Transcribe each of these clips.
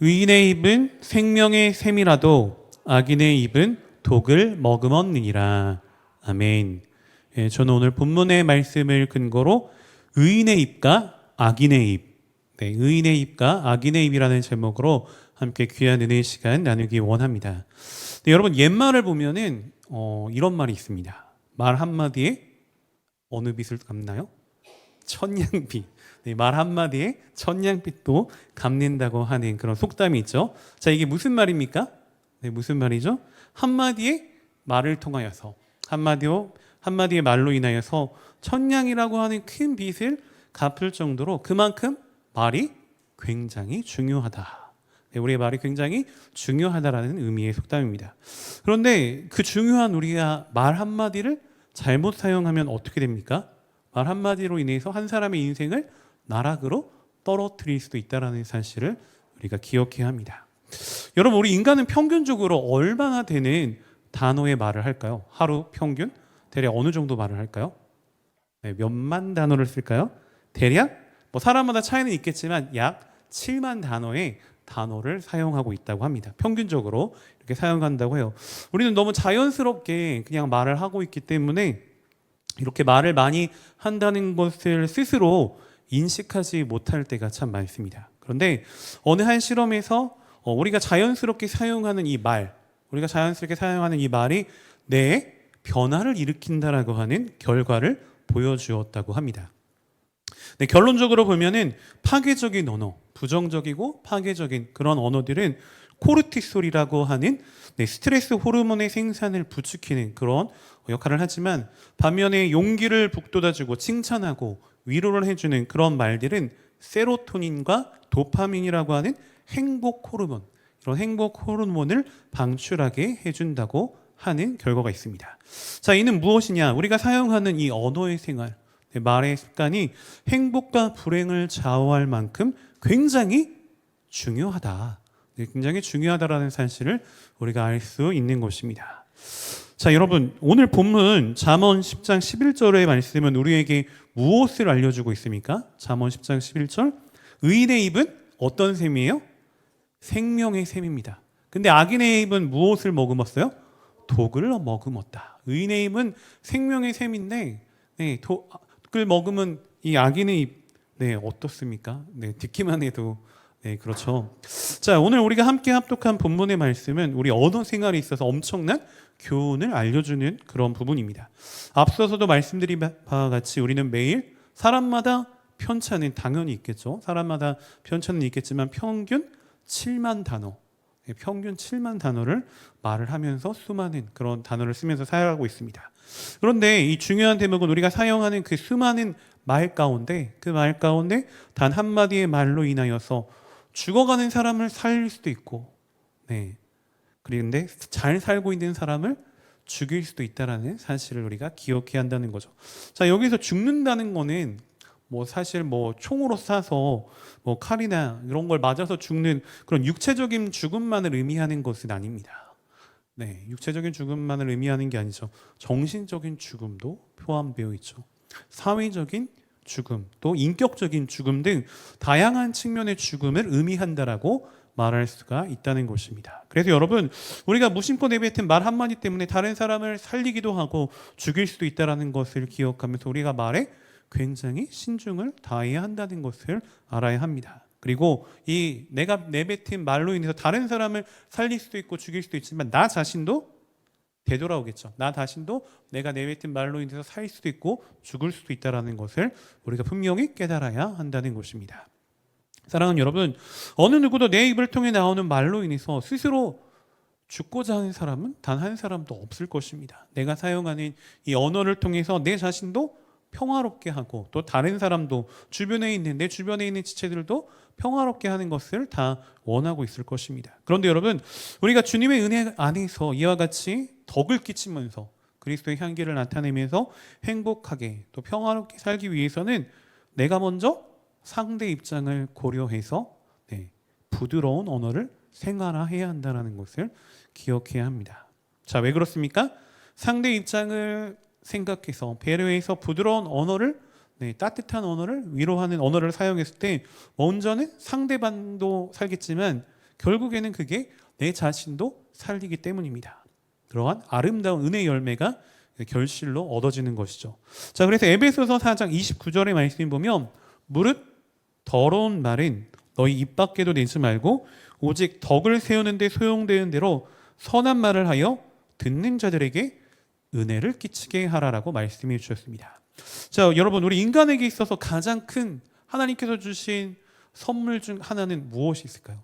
의인의 입은 생명의 샘이라도 악인의 입은 독을 머금었느니라. 아멘. 예, 저는 오늘 본문의 말씀을 근거로 의인의 입과 악인의 입, 의인의 입과 악인의 입이라는 제목으로 함께 귀한 은혜의 시간 나누기 원합니다. 여러분, 옛말을 보면은 이런 말이 있습니다. 말 한마디에 어느 빛을 갚나요? 천냥빛. 말 한마디에 천냥빛도 갚는다고 하는 그런 속담이 있죠. 자, 이게 무슨 말입니까? 무슨 말이죠? 한마디의 말을 통하여서, 한마디의 말로 인하여서 천냥이라고 하는 큰 빚을 갚을 정도로 그만큼 말이 굉장히 중요하다. 우리의 말이 굉장히 중요하다라는 의미의 속담입니다. 그런데 그 중요한 우리가 말 한마디를 잘못 사용하면 어떻게 됩니까? 말 한마디로 인해서 한 사람의 인생을 나락으로 떨어뜨릴 수도 있다는 사실을 우리가 기억해야 합니다. 여러분, 우리 인간은 평균적으로 얼마나 되는 단어의 말을 할까요? 하루 평균? 대략 어느 정도 말을 할까요? 몇만 단어를 쓸까요? 대략 사람마다 차이는 있겠지만 약 7만 단어의 단어를 사용하고 있다고 합니다. 평균적으로 이렇게 사용한다고 해요. 우리는 너무 자연스럽게 그냥 말을 하고 있기 때문에 이렇게 말을 많이 한다는 것을 스스로 인식하지 못할 때가 참 많습니다. 그런데 어느 한 실험에서 우리가 자연스럽게 사용하는 이 말이 뇌에 변화를 일으킨다라고 하는 결과를 보여주었다고 합니다. 결론적으로 보면은 파괴적인 언어, 부정적이고 파괴적인 그런 언어들은 코르티솔이라고 하는 스트레스 호르몬의 생산을 부추기는 그런 역할을 하지만, 반면에 용기를 북돋아주고 칭찬하고 위로를 해주는 그런 말들은 세로토닌과 도파민이라고 하는 행복 호르몬, 이런 행복 호르몬을 방출하게 해준다고 하는 결과가 있습니다. 자, 이는 무엇이냐? 우리가 사용하는 이 언어의 생활, 말의 습관이 행복과 불행을 좌우할 만큼 굉장히 중요하다. 굉장히 중요하다라는 사실을 우리가 알 수 있는 것입니다. 자, 여러분, 오늘 본문 잠언 10장 11절의 말씀은 우리에게 무엇을 알려주고 있습니까? 잠언 10장 11절. 의인의 입은 어떤 샘이에요? 생명의 샘입니다. 근데 악인의 입은 무엇을 머금었어요? 독을 머금었다. 의인의 입은 생명의 샘인데, 독을 머금은 이 악인의 입, 어떻습니까? 듣기만 해도 그렇죠. 자, 오늘 우리가 함께 합독한 본문의 말씀은 우리 언어 생활에 있어서 엄청난 교훈을 알려주는 그런 부분입니다. 앞서서도 말씀드린 바와 같이 우리는 매일 사람마다 편차는 당연히 있겠죠. 사람마다 편차는 있겠지만 평균 7만 단어를 말을 하면서 수많은 그런 단어를 쓰면서 살아가고 있습니다. 그런데 이 중요한 대목은 우리가 사용하는 그 수많은 말 가운데 단 한마디의 말로 인하여서 죽어가는 사람을 살릴 수도 있고, 그런데 잘 살고 있는 사람을 죽일 수도 있다는 사실을 우리가 기억해야 한다는 거죠. 자, 여기서 죽는다는 거는 사실 총으로 쏴서 칼이나 이런 걸 맞아서 죽는 그런 육체적인 죽음만을 의미하는 것은 아닙니다. 육체적인 죽음만을 의미하는 게 아니죠. 정신적인 죽음도 포함되어 있죠. 사회적인 죽음, 또 인격적인 죽음 등 다양한 측면의 죽음을 의미한다라고 말할 수가 있다는 것입니다. 그래서 여러분, 우리가 무심코 내뱉은 말 한마디 때문에 다른 사람을 살리기도 하고 죽일 수도 있다는 것을 기억하면서 우리가 말에 굉장히 신중을 다해야 한다는 것을 알아야 합니다. 그리고 이 내가 내뱉은 말로 인해서 다른 사람을 살릴 수도 있고 죽일 수도 있지만 나 자신도 되돌아오겠죠. 나 자신도 내가 내뱉은 말로 인해서 살 수도 있고 죽을 수도 있다는 것을 우리가 분명히 깨달아야 한다는 것입니다. 사랑하는 여러분, 어느 누구도 내 입을 통해 나오는 말로 인해서 스스로 죽고자 하는 사람은 단 한 사람도 없을 것입니다. 내가 사용하는 이 언어를 통해서 내 자신도 평화롭게 하고 또 다른 사람도 내 주변에 있는 지체들도 평화롭게 하는 것을 다 원하고 있을 것입니다. 그런데 여러분, 우리가 주님의 은혜 안에서 이와 같이 덕을 끼치면서 그리스도의 향기를 나타내면서 행복하게 또 평화롭게 살기 위해서는 내가 먼저 상대 입장을 고려해서 부드러운 언어를 생활화해야 한다는 것을 기억해야 합니다. 자, 왜 그렇습니까? 상대 입장을 생각해서 배려해서 부드러운 언어를, 따뜻한 언어를, 위로하는 언어를 사용했을 때 먼저는 상대방도 살겠지만 결국에는 그게 내 자신도 살리기 때문입니다. 그러한 아름다운 은혜 열매가 결실로 얻어지는 것이죠. 자, 그래서 에베소서 4장 29절의 말씀 보면 무릇 더러운 말은 너희 입 밖에도 내지 말고 오직 덕을 세우는 데 소용되는 대로 선한 말을 하여 듣는 자들에게 은혜를 끼치게 하라라고 말씀해 주셨습니다. 자, 여러분, 우리 인간에게 있어서 가장 큰 하나님께서 주신 선물 중 하나는 무엇이 있을까요?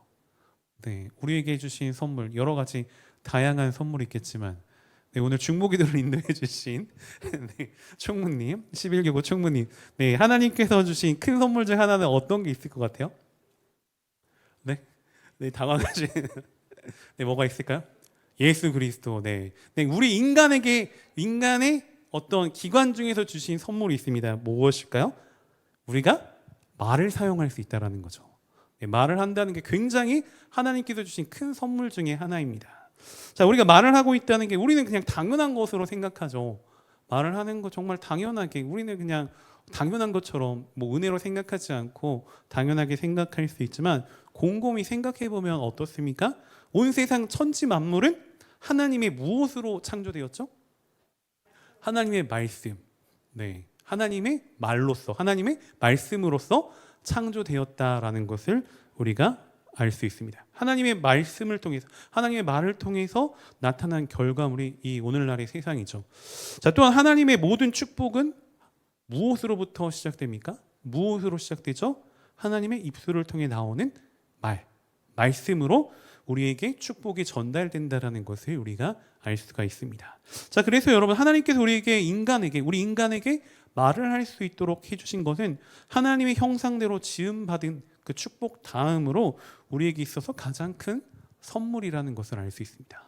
네, 우리에게 주신 선물 여러 가지 다양한 선물이 있겠지만 네, 오늘 중보기도를 인도해 주신 네, 총무님, 11교구 총무님, 네, 하나님께서 주신 큰 선물 중 하나는 어떤 게 있을 것 같아요? 네, 네, 당황하시는 네, 뭐가 있을까요? 예수 그리스도. 네, 네, 우리 인간의 어떤 기관 중에서 주신 선물이 있습니다. 무엇일까요? 우리가 말을 사용할 수 있다라는 거죠. 네, 말을 한다는 게 굉장히 하나님께서 주신 큰 선물 중에 하나입니다. 자, 우리가 말을 하고 있다는 게 우리는 그냥 당연한 것으로 생각하죠. 말을 하는 거 정말 당연하게 우리는 그냥 당연한 것처럼 뭐 은혜로 생각하지 않고 당연하게 생각할 수 있지만 곰곰이 생각해 보면 어떻습니까? 온 세상 천지 만물은 하나님의 무엇으로 창조되었죠? 하나님의 말씀. 네, 하나님의 말로서, 하나님의 말씀으로서 창조되었다라는 것을 우리가 알 수 있습니다. 하나님의 말씀을 통해서, 하나님의 말을 통해서 나타난 결과물이 이 오늘날의 세상이죠. 자, 또한 하나님의 모든 축복은 무엇으로부터 시작됩니까? 무엇으로 시작되죠? 하나님의 입술을 통해 나오는 말씀으로 우리에게 축복이 전달된다라는 것을 우리가 알 수가 있습니다. 자, 그래서 여러분, 하나님께서 우리 인간에게 말을 할 수 있도록 해주신 것은 하나님의 형상대로 지음받은 그 축복 다음으로 우리에게 있어서 가장 큰 선물이라는 것을 알 수 있습니다.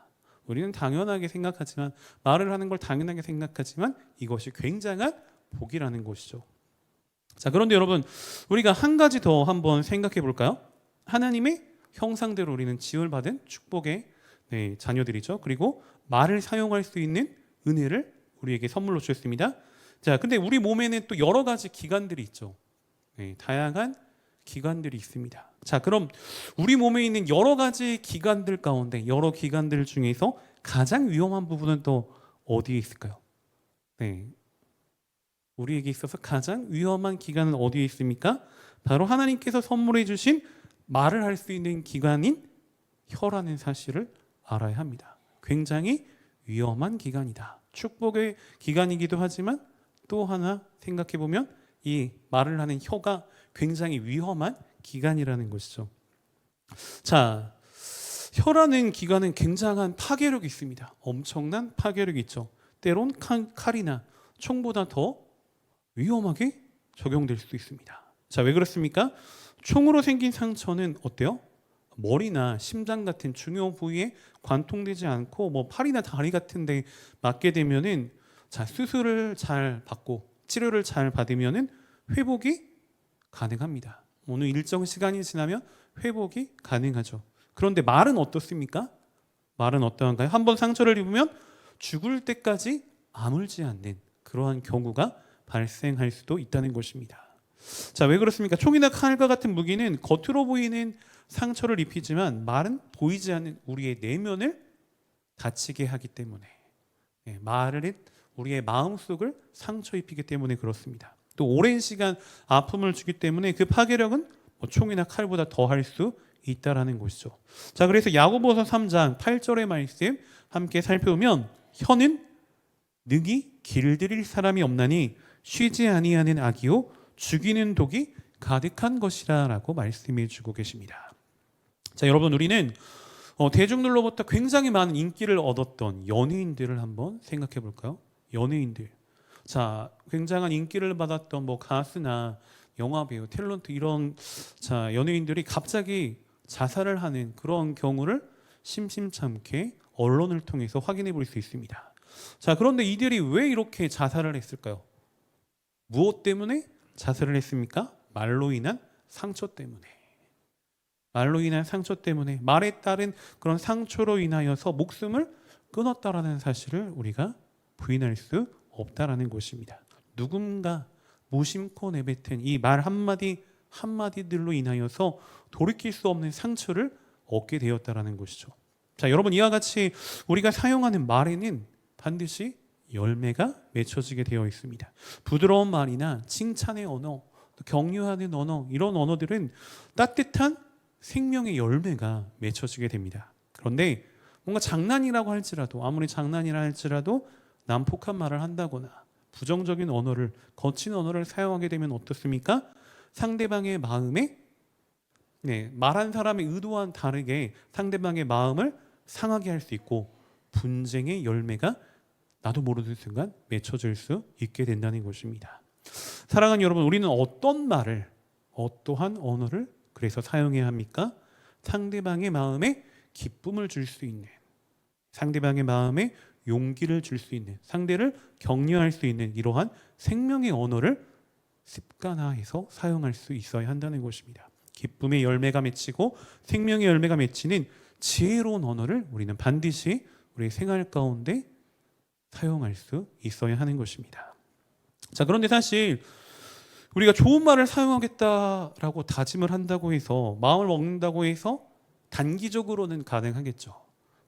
우리는 당연하게 생각하지만, 말을 하는 걸 당연하게 생각하지만 이것이 굉장한 복이라는 것이죠. 자, 그런데 여러분, 우리가 한 가지 더 한번 생각해 볼까요? 하나님의 형상대로 우리는 지음을 받은 축복의 자녀들이죠. 그리고 말을 사용할 수 있는 은혜를 우리에게 선물로 주셨습니다. 자, 근데 우리 몸에는 또 여러 가지 기관들이 있죠. 다양한 기관들이 있습니다. 자, 그럼 우리 몸에 있는 여러 가지 기관들 가운데, 여러 기관들 중에서 가장 위험한 부분은 또 어디에 있을까요? 네, 우리에게 있어서 가장 위험한 기관은 어디에 있습니까? 바로 하나님께서 선물해 주신 말을 할 수 있는 기관인 혀라는 사실을 알아야 합니다. 굉장히 위험한 기관이다. 축복의 기관이기도 하지만 또 하나 생각해 보면 이 말을 하는 혀가 굉장히 위험한 기관이라는 것이죠. 자, 혀라는 기관은 굉장한 파괴력이 있습니다. 엄청난 파괴력이 있죠. 때론 칼이나 총보다 더 위험하게 적용될 수도 있습니다. 자, 왜 그렇습니까? 총으로 생긴 상처는 어때요? 머리나 심장 같은 중요 부위에 관통되지 않고 뭐 팔이나 다리 같은 데 맞게 되면은, 자, 수술을 잘 받고 치료를 잘 받으면은 회복이 가능합니다. 어느 일정 시간이 지나면 회복이 가능하죠. 그런데 말은 어떻습니까? 말은 어떠한가요? 한번 상처를 입으면 죽을 때까지 아물지 않는 그러한 경우가 발생할 수도 있다는 것입니다. 자, 왜 그렇습니까? 총이나 칼과 같은 무기는 겉으로 보이는 상처를 입히지만 말은 보이지 않는 우리의 내면을 다치게 하기 때문에, 말은 우리의 마음속을 상처 입히기 때문에 그렇습니다. 또 오랜 시간 아픔을 주기 때문에 그 파괴력은 총이나 칼보다 더할 수 있다라는 것이죠. 자, 그래서 야고보서 3장 8절의 말씀 함께 살펴보면 혀는 능히 길들일 사람이 없나니 쉬지 아니하는 악이요 죽이는 독이 가득한 것이라라고 말씀해 주고 계십니다. 자, 여러분, 우리는 대중들로부터 굉장히 많은 인기를 얻었던 연예인들을 한번 생각해 볼까요? 연예인들. 자, 굉장한 인기를 받았던 뭐 가수나 영화배우, 탤런트 이런 연예인들이 갑자기 자살을 하는 그런 경우를 심심찮게 언론을 통해서 확인해 볼 수 있습니다. 자, 그런데 이들이 왜 이렇게 자살을 했을까요? 무엇 때문에 자살을 했습니까? 말로 인한 상처 때문에. 말로 인한 상처 때문에, 말에 따른 그런 상처로 인하여서 목숨을 끊었다라는 사실을 우리가 부인할 수 없다라는 것입니다. 누군가 무심코 내뱉은 이 말 한마디 한마디들로 인하여서 돌이킬 수 없는 상처를 얻게 되었다라는 것이죠. 자, 여러분 이와 같이 우리가 사용하는 말에는 반드시 열매가 맺혀지게 되어 있습니다. 부드러운 말이나 칭찬의 언어, 격려하는 언어, 이런 언어들은 따뜻한 생명의 열매가 맺혀지게 됩니다. 그런데 뭔가 장난이라고 할지라도, 아무리 장난이라 할지라도 난폭한 말을 한다거나 부정적인 언어를, 거친 언어를 사용하게 되면 어떻습니까? 상대방의 마음에 말한 사람의 의도와는 다르게 상대방의 마음을 상하게 할 수 있고 분쟁의 열매가 나도 모르는 순간 맺혀질 수 있게 된다는 것입니다. 사랑하는 여러분, 우리는 어떤 말을, 어떠한 언어를 그래서 사용해야 합니까? 상대방의 마음에 기쁨을 줄 수 있는, 상대방의 마음에 용기를 줄 수 있는, 상대를 격려할 수 있는 이러한 생명의 언어를 습관화해서 사용할 수 있어야 한다는 것입니다. 기쁨의 열매가 맺히고 생명의 열매가 맺히는 지혜로운 언어를 우리는 반드시 우리의 생활 가운데 사용할 수 있어야 하는 것입니다. 자, 그런데 사실 우리가 좋은 말을 사용하겠다라고 다짐을 한다고 해서, 마음을 먹는다고 해서 단기적으로는 가능하겠죠.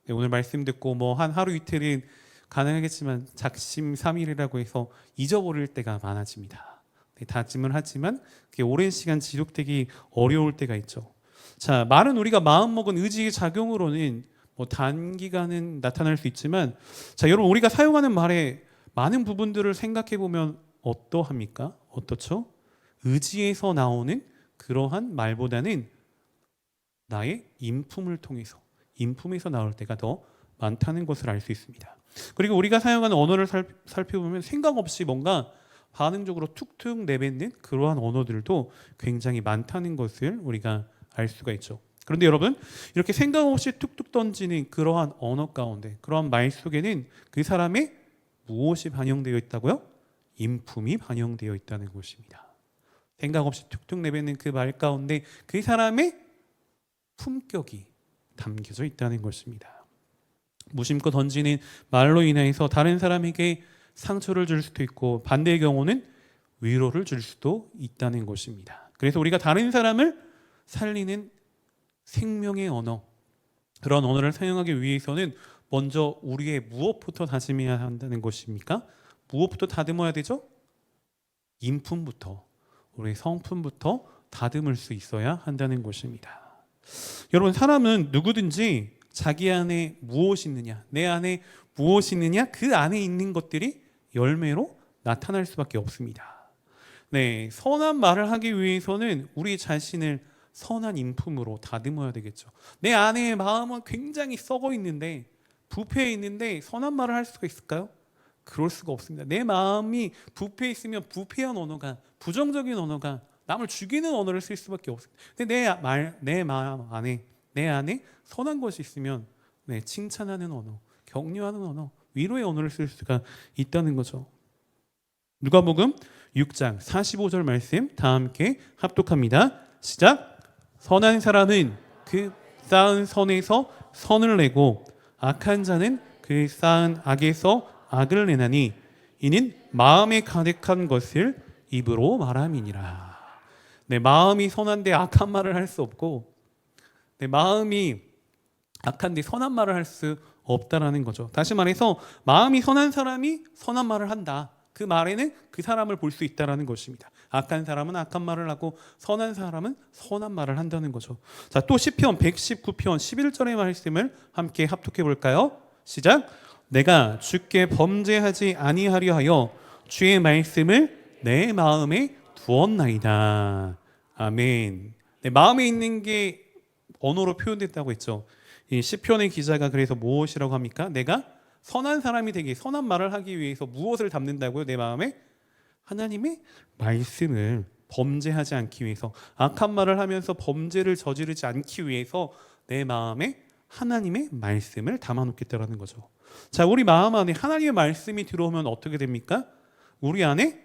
오늘 말씀 듣고 뭐 한 하루 이틀은 가능하겠지만 작심삼일이라고 해서 잊어버릴 때가 많아집니다. 다짐을 하지만 그게 오랜 시간 지속되기 어려울 때가 있죠. 자, 말은 우리가 마음먹은 의지의 작용으로는 뭐 단기간은 나타날 수 있지만, 자, 여러분 우리가 사용하는 말의 많은 부분들을 생각해 보면 어떠합니까? 어떻죠? 의지에서 나오는 그러한 말보다는 나의 인품을 통해서, 인품에서 나올 때가 더 많다는 것을 알 수 있습니다. 그리고 우리가 사용하는 언어를 살펴보면 생각 없이 뭔가 반응적으로 툭툭 내뱉는 그러한 언어들도 굉장히 많다는 것을 우리가 알 수가 있죠. 그런데 여러분, 이렇게 생각 없이 툭툭 던지는 그러한 언어 가운데, 그러한 말 속에는 그 사람의 무엇이 반영되어 있다고요? 인품이 반영되어 있다는 것입니다. 생각 없이 툭툭 내뱉는 그 말 가운데 그 사람의 품격이 담겨져 있다는 것입니다. 무심코 던지는 말로 인해서 다른 사람에게 상처를 줄 수도 있고 반대의 경우는 위로를 줄 수도 있다는 것입니다. 그래서 우리가 다른 사람을 살리는 생명의 언어, 그런 언어를 사용하기 위해서는 먼저 우리의 무엇부터 다짐해야 한다는 것입니까? 무엇부터 다듬어야 되죠? 인품부터, 우리의 성품부터 다듬을 수 있어야 한다는 것입니다. 여러분, 사람은 누구든지 자기 안에 무엇이 있느냐, 내 안에 무엇이 있느냐, 그 안에 있는 것들이 열매로 나타날 수밖에 없습니다. 선한 말을 하기 위해서는 우리 자신을 선한 인품으로 다듬어야 되겠죠. 내 안에 마음은 굉장히 썩어 있는데, 부패해 있는데 선한 말을 할 수가 있을까요? 그럴 수가 없습니다. 내 마음이 부패해 있으면 부패한 언어가, 부정적인 언어가, 남을 죽이는 언어를 쓸 수밖에 없습니다. 근데 내 마음 안에, 내 안에 선한 것이 있으면 칭찬하는 언어, 격려하는 언어, 위로의 언어를 쓸 수가 있다는 거죠. 누가복음 6장 45절 말씀 다 함께 합독합니다. 시작. 선한 사람은 그 쌓은 선에서 선을 내고 악한 자는 그 쌓은 악에서 악을 내나니 이는 마음에 가득한 것을 입으로 말함이니라. 내 마음이 선한데 악한 말을 할 수 없고, 내 마음이 악한데 선한 말을 할 수 없다라는 거죠. 다시 말해서 마음이 선한 사람이 선한 말을 한다. 그 말에는 그 사람을 볼 수 있다라는 것입니다. 악한 사람은 악한 말을 하고 선한 사람은 선한 말을 한다는 거죠. 자, 또 시편 119편 11절의 말씀을 함께 합독해 볼까요? 시작. 내가 주께 범죄하지 아니하려 하여 주의 말씀을 내 마음에 두었나이다. 아멘. 내 마음에 있는 게 언어로 표현됐다고 했죠. 이 시편의 기자가 그래서 무엇이라고 합니까? 내가 선한 사람이 되기, 선한 말을 하기 위해서 무엇을 담는다고요? 내 마음에 하나님의 말씀을, 범죄하지 않기 위해서, 악한 말을 하면서 범죄를 저지르지 않기 위해서 내 마음에 하나님의 말씀을 담아놓겠다라는 거죠. 자, 우리 마음 안에 하나님의 말씀이 들어오면 어떻게 됩니까? 우리 안에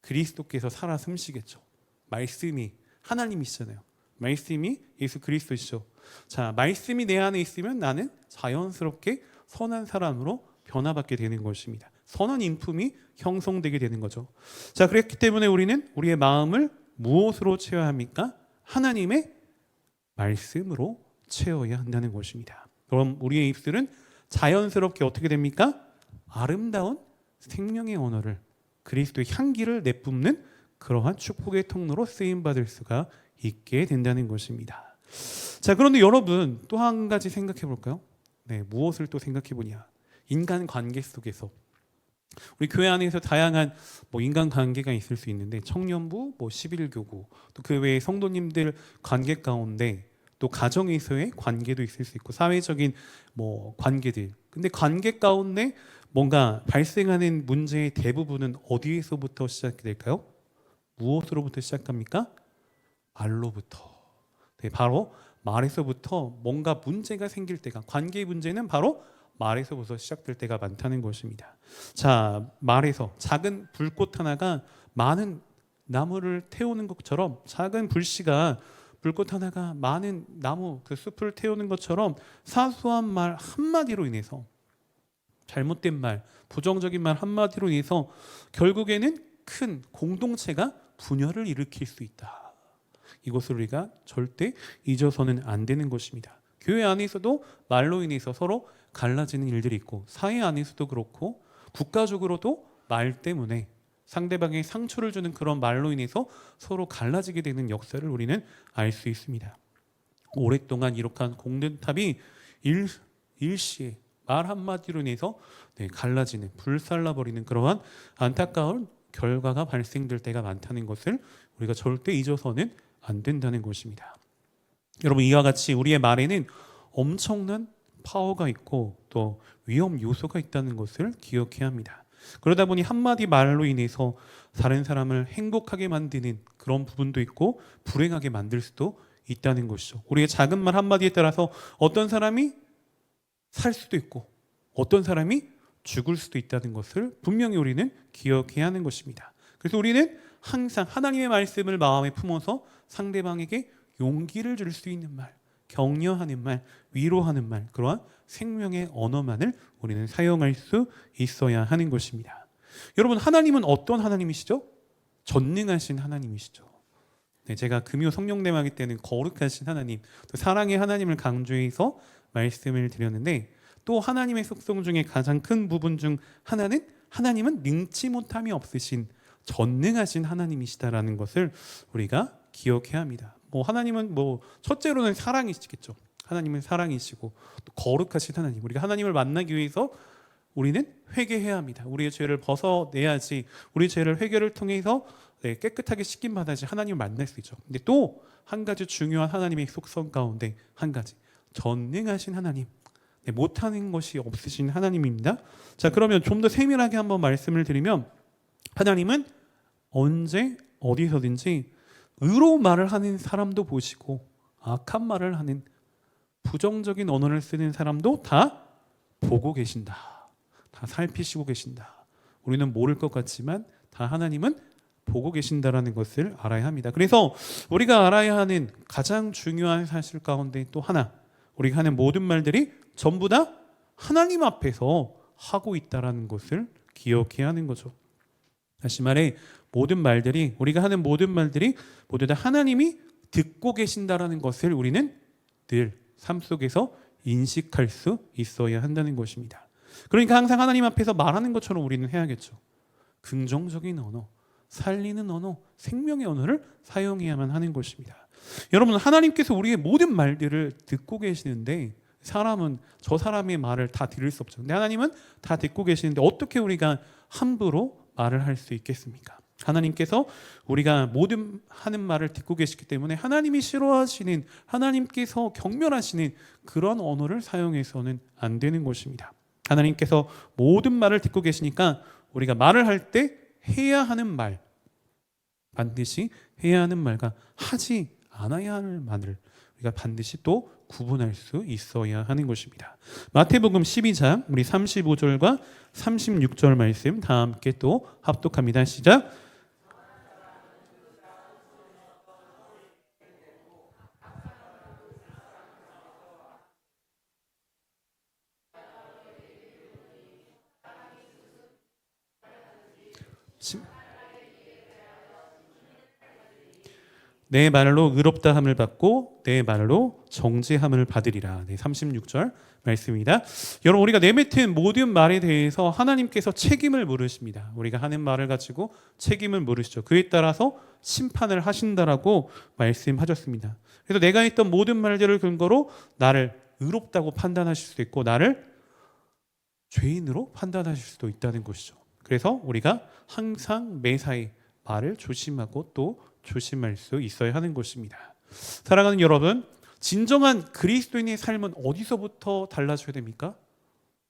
그리스도께서 살아 숨쉬겠죠. 말씀이 하나님이시잖아요. 말씀이 예수 그리스도시죠. 자, 말씀이 내 안에 있으면 나는 자연스럽게 선한 사람으로 변화받게 되는 것입니다. 선한 인품이 형성되게 되는 거죠. 자, 그렇기 때문에 우리는 우리의 마음을 무엇으로 채워야 합니까? 하나님의 말씀으로 채워야 한다는 것입니다. 그럼 우리의 입술은 자연스럽게 어떻게 됩니까? 아름다운 생명의 언어를, 그리스도의 향기를 내뿜는 그러한 축복의 통로로 쓰임받을 수가 있게 된다는 것입니다. 자, 그런데 여러분 또 한 가지 생각해 볼까요? 네, 무엇을 또 생각해 보냐? 인간 관계 속에서 우리 교회 안에서 다양한 인간 관계가 있을 수 있는데, 청년부, 11교구, 또 그 외에 성도님들 관계 가운데 또 가정에서의 관계도 있을 수 있고, 사회적인 관계들. 근데 관계 가운데 뭔가 발생하는 문제의 대부분은 어디에서부터 시작이 될까요? 무엇으로부터 시작합니까? 말로부터. 네, 바로 말에서부터 뭔가 문제가 생길 때가, 관계의 문제는 바로 말에서부터 시작될 때가 많다는 것입니다. 자, 말에서 작은 불꽃 하나가 많은 나무를 태우는 것처럼, 작은 불씨가 불꽃 하나가 많은 나무 그 숲을 태우는 것처럼, 사소한 말 한마디로 인해서, 잘못된 말, 부정적인 말 한마디로 인해서 결국에는 큰 공동체가 분열을 일으킬 수 있다. 이것을 우리가 절대 잊어서는 안 되는 것입니다. 교회 안에서도 말로 인해서 서로 갈라지는 일들이 있고, 사회 안에서도 그렇고, 국가적으로도 말 때문에 상대방에게 상처를 주는 그런 말로 인해서 서로 갈라지게 되는 역사를 우리는 알 수 있습니다. 오랫동안 이룩한 공든탑이 일시에 말 한마디로 인해서 갈라지는, 불살라버리는 그러한 안타까운 결과가 발생될 때가 많다는 것을 우리가 절대 잊어서는 안 된다는 것입니다. 여러분, 이와 같이 우리의 말에는 엄청난 파워가 있고 또 위험 요소가 있다는 것을 기억해야 합니다. 그러다 보니 한마디 말로 인해서 다른 사람을 행복하게 만드는 그런 부분도 있고, 불행하게 만들 수도 있다는 것이죠. 우리의 작은 말 한마디에 따라서 어떤 사람이 살 수도 있고 어떤 사람이 죽을 수도 있다는 것을 분명히 우리는 기억해야 하는 것입니다. 그래서 우리는 항상 하나님의 말씀을 마음에 품어서 상대방에게 용기를 줄 수 있는 말, 격려하는 말, 위로하는 말, 그러한 생명의 언어만을 우리는 사용할 수 있어야 하는 것입니다. 여러분, 하나님은 어떤 하나님이시죠? 전능하신 하나님이시죠. 네, 제가 금요 성령대마기 때는 거룩하신 하나님, 또 사랑의 하나님을 강조해서 말씀을 드렸는데, 또 하나님의 속성 중에 가장 큰 부분 중 하나는 하나님은 능치 못함이 없으신 전능하신 하나님이시다라는 것을 우리가 기억해야 합니다. 하나님은 첫째로는 사랑이시겠죠. 하나님은 사랑이시고 또 거룩하신 하나님. 우리가 하나님을 만나기 위해서 우리는 회개해야 합니다. 우리의 죄를 벗어내야지, 우리 죄를 회개를 통해서 깨끗하게 씻김 받아야지 하나님을 만날 수 있죠. 근데 또 한 가지 중요한 하나님의 속성 가운데 한 가지, 전능하신 하나님, 못하는 것이 없으신 하나님입니다. 자, 그러면 좀 더 세밀하게 한번 말씀을 드리면, 하나님은 언제 어디서든지 의로운 말을 하는 사람도 보시고 악한 말을 하는, 부정적인 언어를 쓰는 사람도 다 보고 계신다. 다 살피시고 계신다. 우리는 모를 것 같지만 다 하나님은 보고 계신다라는 것을 알아야 합니다. 그래서 우리가 알아야 하는 가장 중요한 사실 가운데 또 하나, 우리가 하는 모든 말들이 전부 다 하나님 앞에서 하고 있다라는 것을 기억해야 하는 거죠. 다시 말해, 우리가 하는 모든 말들이 모두 다 하나님이 듣고 계신다라는 것을 우리는 늘 삶 속에서 인식할 수 있어야 한다는 것입니다. 그러니까 항상 하나님 앞에서 말하는 것처럼 우리는 해야겠죠. 긍정적인 언어, 살리는 언어, 생명의 언어를 사용해야만 하는 것입니다. 여러분, 하나님께서 우리의 모든 말들을 듣고 계시는데, 사람은 저 사람의 말을 다 들을 수 없죠. 근데 하나님은 다 듣고 계시는데 어떻게 우리가 함부로 말을 할 수 있겠습니까? 하나님께서 우리가 모든 하는 말을 듣고 계시기 때문에 하나님이 싫어하시는, 하나님께서 경멸하시는 그런 언어를 사용해서는 안 되는 것입니다. 하나님께서 모든 말을 듣고 계시니까 우리가 말을 할 때 해야 하는 말, 반드시 해야 하는 말과 하지 않아야 할 말을 우리가 반드시 또 구분할 수 있어야 하는 것입니다. 마태복음 12장 우리 35절과 36절 말씀 다 함께 또 합독합니다. 시작. 내 말로 의롭다함을 받고 내 말로 정죄함을 받으리라. 네, 36절 말씀입니다. 여러분, 우리가 내뱉은 모든 말에 대해서 하나님께서 책임을 물으십니다. 우리가 하는 말을 가지고 책임을 물으시죠. 그에 따라서 심판을 하신다라고 말씀하셨습니다. 그래서 내가 했던 모든 말들을 근거로 나를 의롭다고 판단하실 수도 있고 나를 죄인으로 판단하실 수도 있다는 것이죠. 그래서 우리가 항상 매사에 말을 조심하고 또 조심할 수 있어야 하는 것입니다. 사랑하는 여러분, 진정한 그리스도인의 삶은 어디서부터 달라져야 됩니까?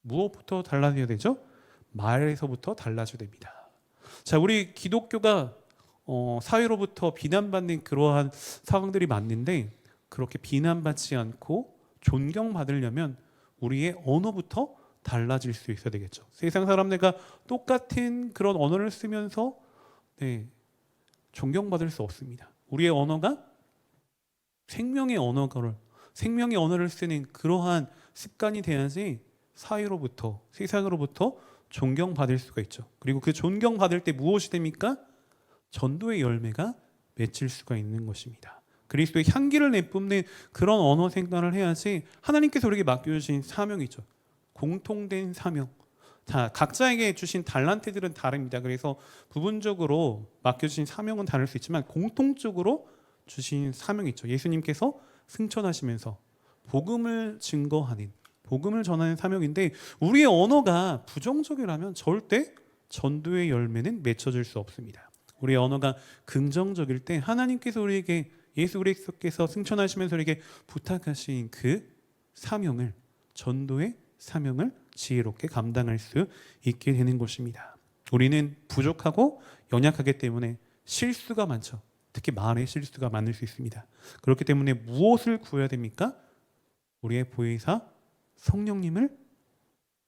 무엇부터 달라져야 되죠? 말에서부터 달라져야 됩니다. 자, 우리 기독교가 사회로부터 비난받는 그러한 상황들이 많은데 그렇게 비난받지 않고 존경받으려면 우리의 언어부터 달라질 수 있어야 되겠죠. 세상 사람들과 똑같은 그런 언어를 쓰면서 존경받을 수 없습니다. 우리의 언어가 생명의 언어를 쓰는 그러한 습관이 돼야지 사회로부터, 세상으로부터 존경받을 수가 있죠. 그리고 그 존경받을 때 무엇이 됩니까? 전도의 열매가 맺힐 수가 있는 것입니다. 그리스도의 향기를 내뿜는 그런 언어 생활을 해야지 하나님께서 우리에게 맡겨주신 사명이 있죠. 공통된 사명. 자, 각자에게 주신 달란트들은 다릅니다. 그래서 부분적으로 맡겨주신 사명은 다를 수 있지만 공통적으로 주신 사명이 있죠. 예수님께서 승천하시면서 복음을 증거하는, 복음을 전하는 사명인데 우리의 언어가 부정적이라면 절대 전도의 열매는 맺혀질 수 없습니다. 우리의 언어가 긍정적일 때 하나님께서 우리에게, 예수 그리스도께서 승천하시면서 우리에게 부탁하신 그 사명을, 전도의 사명을 지혜롭게 감당할 수 있게 되는 것입니다. 우리는 부족하고 연약하기 때문에 실수가 많죠. 특히 말의 실수가 많을 수 있습니다. 그렇기 때문에 무엇을 구해야 됩니까? 우리의 보혜사 성령님을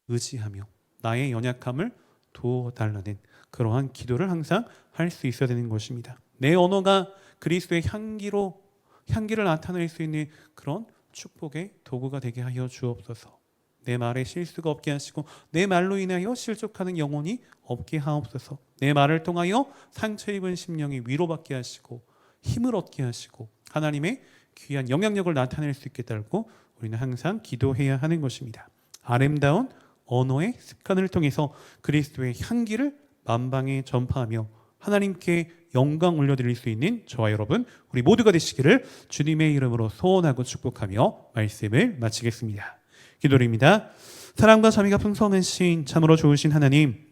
의지하며 나의 연약함을 도와달라는 그러한 기도를 항상 할 수 있어야 되는 것입니다. 내 언어가 그리스도의 향기를 나타낼 수 있는 그런 축복의 도구가 되게 하여 주옵소서. 내 말에 실수가 없게 하시고 내 말로 인하여 실족하는 영혼이 없게 하옵소서. 내 말을 통하여 상처 입은 심령이 위로받게 하시고 힘을 얻게 하시고 하나님의 귀한 영향력을 나타낼 수 있게 달고 우리는 항상 기도해야 하는 것입니다. 아름다운 언어의 습관을 통해서 그리스도의 향기를 만방에 전파하며 하나님께 영광 올려드릴 수 있는 저와 여러분 우리 모두가 되시기를 주님의 이름으로 소원하고 축복하며 말씀을 마치겠습니다. 기도드립니다. 사랑과 자비가 풍성하신 참으로 좋으신 하나님,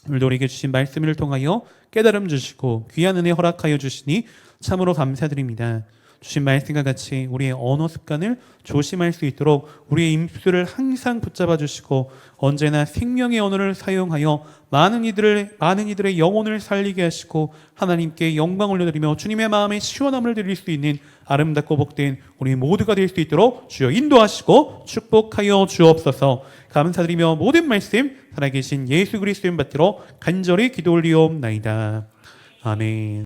오늘도 우리에게 주신 말씀을 통하여 깨달음 주시고 귀한 은혜 허락하여 주시니 참으로 감사드립니다. 주신 말씀과 같이 우리의 언어 습관을 조심할 수 있도록 우리의 입술을 항상 붙잡아 주시고 언제나 생명의 언어를 사용하여 많은 이들의 영혼을 살리게 하시고 하나님께 영광 올려드리며 주님의 마음에 시원함을 드릴 수 있는 아름답고 복된 우리 모두가 될 수 있도록 주여 인도하시고 축복하여 주옵소서. 감사드리며 모든 말씀 살아계신 예수 그리스도인 받들어 간절히 기도 올리옵나이다. 아멘.